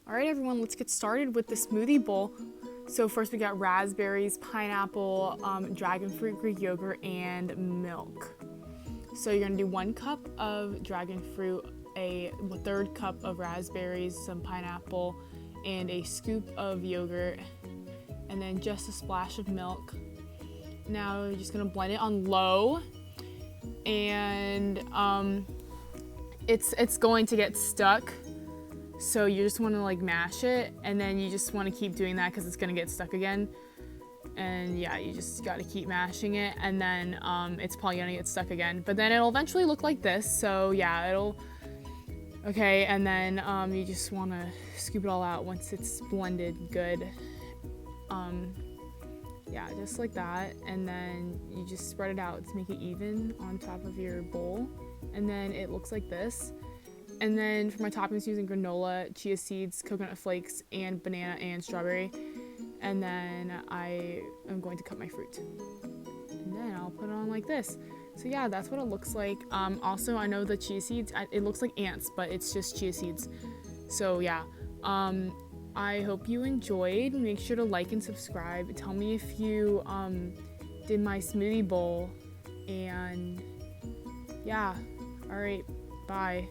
All right, everyone, let's get started with the smoothie bowl. So first we got raspberries, pineapple, dragon fruit, Greek yogurt, and milk. So you're gonna do 1 cup of dragon fruit, a third cup of raspberries, some pineapple, and a scoop of yogurt, and then just a splash of milk. Now you're just gonna blend it on low, and it's going to get stuck. So you just want to like mash it, and then you just want to keep doing that because it's gonna get stuck again. And yeah, you just got to keep mashing it, and then it's probably gonna get stuck again. But then it'll eventually look like this. So yeah, okay. And then you just want to scoop it all out once it's blended good. Yeah, just like that. And then you just spread it out to make it even on top of your bowl. And then it looks like this. And then for my toppings, using granola, chia seeds, coconut flakes, and banana and strawberry. And then I am going to cut my fruit. And then I'll put it on like this. So yeah, that's what it looks like. Also, I know the chia seeds, it looks like ants, but it's just chia seeds. So yeah, I hope you enjoyed. Make sure to like and subscribe. Tell me if you did my smoothie bowl. And yeah, all right, bye.